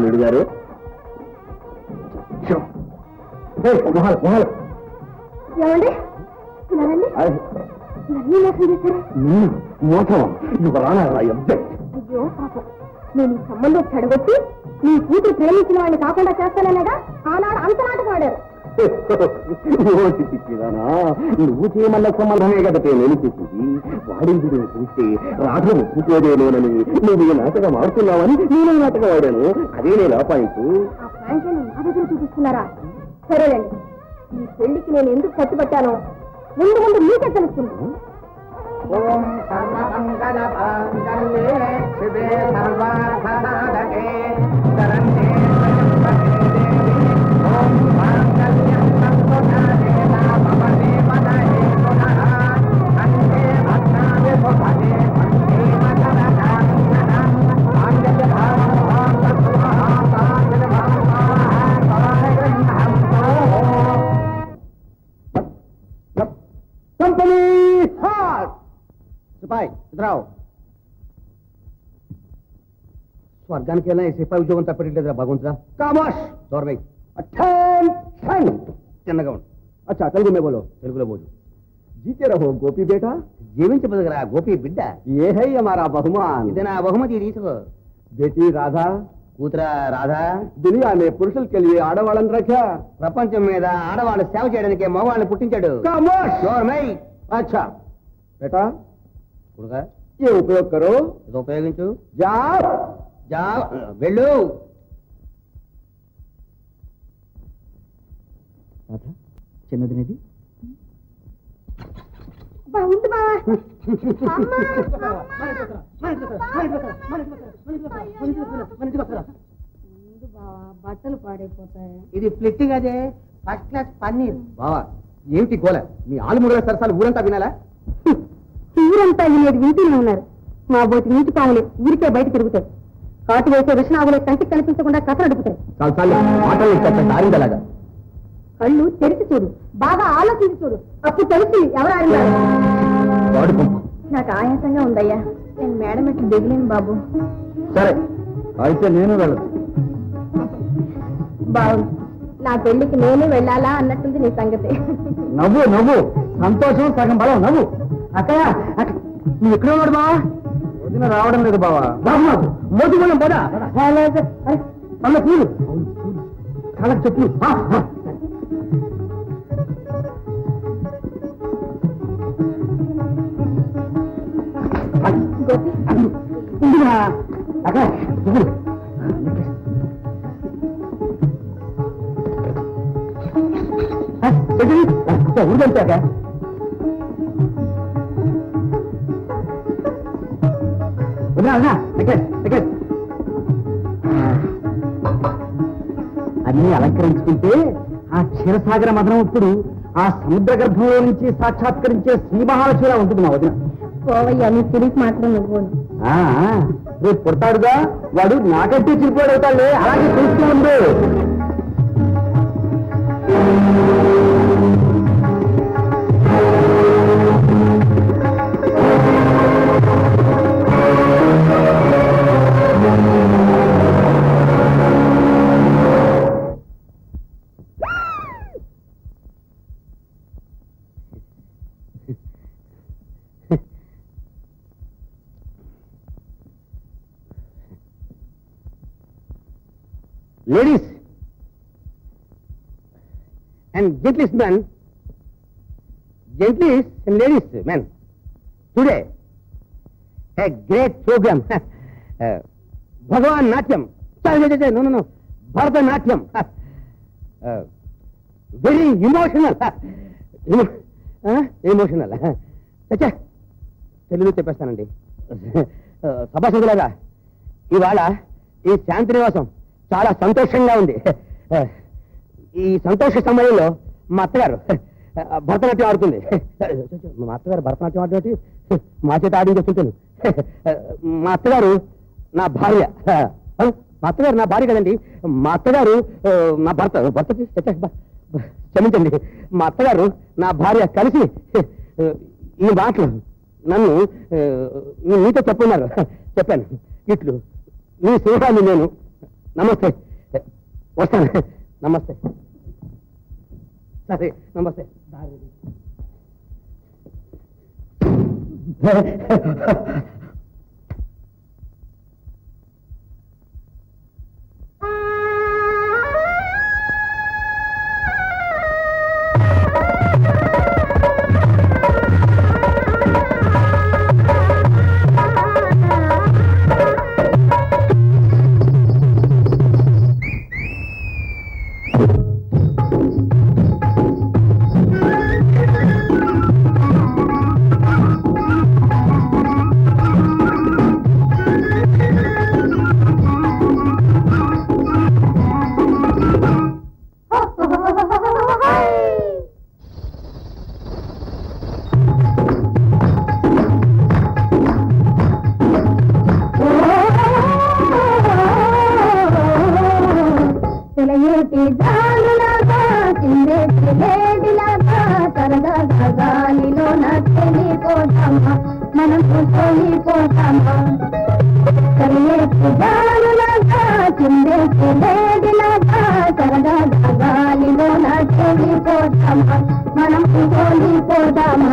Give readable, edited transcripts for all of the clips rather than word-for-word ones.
అల్లుడు గారు. ఏమండి మోసం యువరానా ఎబ్జెక్ట్. అయ్యో పాపం, నేను ఈ సంబంధం చెడగొట్టి నీ కూతురు ప్రేమించిన వాడిని కాకుండా చేస్తాననేగా ఆనాడు అంత నాటకం ఆడారు. నువ్వు చేయమన్న సంబంధమే కదా నేను చేసింది. వాడింది నేను చూస్తే రాధ ఒప్పుకోదేనోనని నువ్వు ఈ నాటకం ఆడుతున్నావని నేను నాటకం ఆడాను. అదే నేను ఆ పాయింట్. ఆ పాయింట్ నా దగ్గర చూపిస్తున్నారా? సరేనండి, ఈ పెళ్లికి నేను ఎందుకు కట్టుబట్టానో ముందు ముందు మీకే తెలుస్తుంది. ఓం సర్వమంగళ మాంగళ్యే శివే సర్వార్థసాధకే శరణ్యే త్ర్యంబకే దేవి ఓం మాంగళ్యం సంతునాదే భవతే పదహే పునః కంఠే భద్రామి శుభగే కంఠే మకరదానం మాంగళ్యధామం ఓం తత్వః సాధనభవం సవాహం కంపెనీ హాట్. సిపాయి ఇద్దరావు. స్వర్గానికి వెళ్ళినా ఈ సిపాయి ఉద్యోగం తప్పట్లేదురా భగవంతుడా. కామాష్ దోర్వై చిన్నగా ఉండు. అచ్చా తెలుగు మే బోలో. తెలుగులో బోలు. జీతే రహో గోపి బేటా. జీవించబోదురా గోపి బిడ్డ. ఏ హై హమారా బహుమాన్. ఇది నా బహుమతి తీసుకో. బేటీ రాధా. కూతురా రాధా. దునియా మే పురుషులకి లియే ఆడవాళ్ళని రఖా. ప్రపంచం మీద ఆడవాళ్ళు సేవ చేయడానికి మగవాళ్ళని పుట్టించాడు. అచ్చా బేటా కొడుకా ఏ ఉపయోగ కరో. ఇది ఉపయోగించు. జా జా వెళ్ళు. రాధా చిన్నదినేది. బాగుంది బావా. బట్టలు పాడైపోతాయి. ఇది ఫ్లిట్టింగ్ అదే ఫస్ట్ క్లాస్ పన్నీర్. బావా ఏమిటి గోల? మీ ఆలుముగల సరసాలు ఊరంతా వినాలా? ఊరంతా వినేది ఇంటిలో ఉన్నారు. మా బోటి నీటి పాములే ఊరికే బయట తిరుగుతాయి. కాటు వేసే విషనాగులే కంటికి కనిపించకుండా కథ నడుపుతాయి. దారిందలాగా కళ్ళు తెరిచి చూడు, బాగా ఆలోచించి చూడు, అప్పుడు తెలిసి ఎవరు ఆడినారు. నాకు ఆయాసంగా ఉందయ్యా, నేను మేడం ఎట్లు దిగలేను బాబు. సరే అయితే నేను వెళ్ళదు. బాగుంది, నా పెళ్లికి నేనే వెళ్ళాలా అన్నట్టుంది నీ సంగతి. నవ్వు నవ్వు, సంతోషం సగం బలం. నవ్వు. అక్కయ్య నువ్వు ఎక్కడ ఉన్నాడు బావా? వదిన రావడం లేదు బావా. బాబు మోతుకున్నాం పదా. అన్న పూలు కళ్ళకి చెప్పు. ఊరికంటాక అన్ని అలంకరించుకుంటే ఆ క్షీరసాగర మదనం ఇప్పుడు ఆ సముద్ర గర్భంలో నుంచి సాక్షాత్కరించే శ్రీ మహాలక్ష్మిలా ఉంటుంది మా వదిన. పోవయ్యా, నీ తిరిగి మాత్రం నువ్వు. రేపు పుడతాడుగా వాడు నాకంటే చిరిపోడు అవుతాడులే. అలాగే చూస్తూ ఉండు. Ladies and gentlemen, men, today a great program, Bhagavan Natyam, no, Bharatanatyam, very emotional, emotional. Telugu చెప్పేస్తానండి. సభాసదులాగా ఇవాళ ఈ శాంతి నివాసం చాలా సంతోషంగా ఉంది. ఈ సంతోష సమయంలో మా అత్తగారు భరతనాట్యం ఆడుతుంది. మా అత్తగారు భరతనాట్యం ఆడినట్టు మా చేత ఆడించేస్తుంటాను. మా అత్తగారు నా భార్య. మా అత్తగారు నా భార్య కదండి, మా అత్తగారు నా భర్త క్షమించండి. మా అత్తగారు నా భార్య కలిసి ఈ మాటలు నన్ను నీతో చెప్పున్నారు. చెప్పాను ఇట్లు, నీ సింహాన్ని నేను, నమస్తే వస్తాను నమస్తే సరే నమస్తే మనం పోతామా చిందేలాగా సరదా గాలిలో పోతామా మనం పోతామా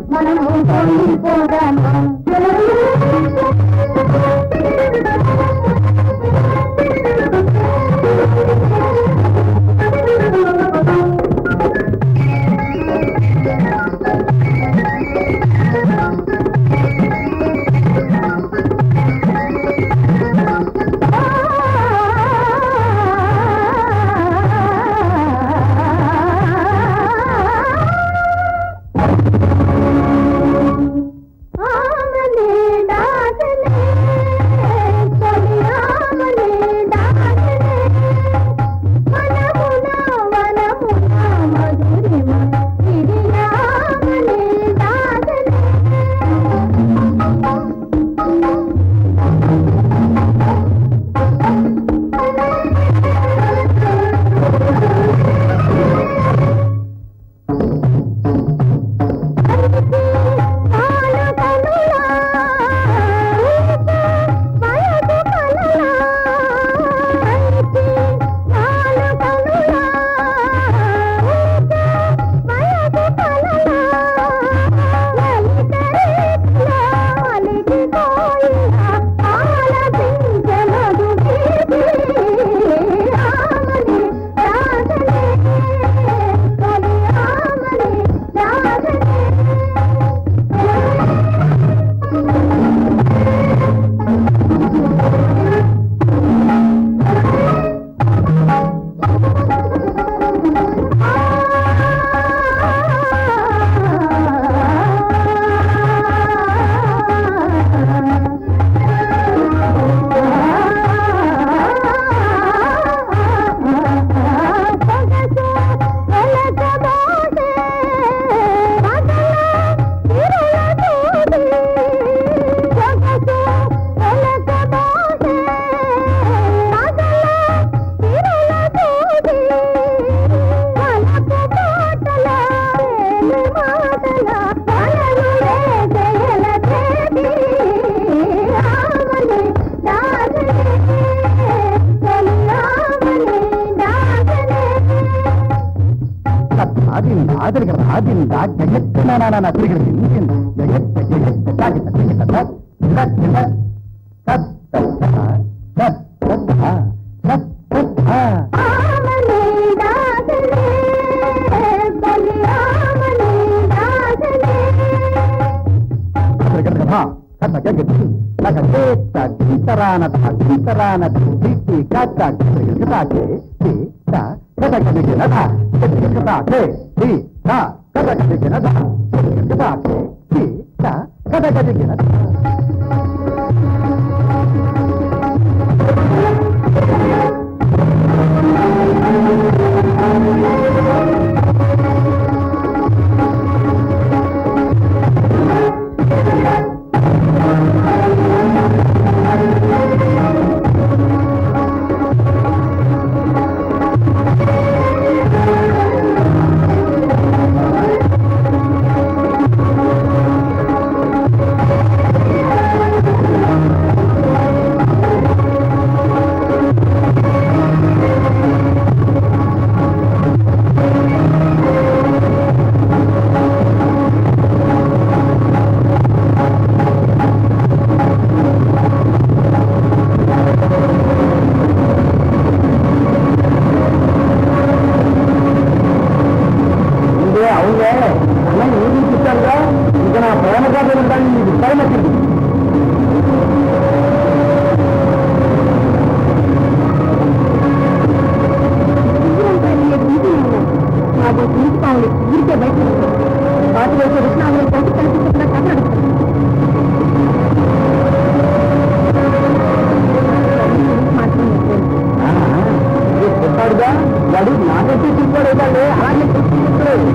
మనము పోదామా గింతరాన ఊరికే బయట పాటు వేసే విషయాలు కలిసి కనిపించకుండా కథ చెప్పాడుగా వాడు నాకైతే చెప్పాడు అలాగే చెప్పాడు.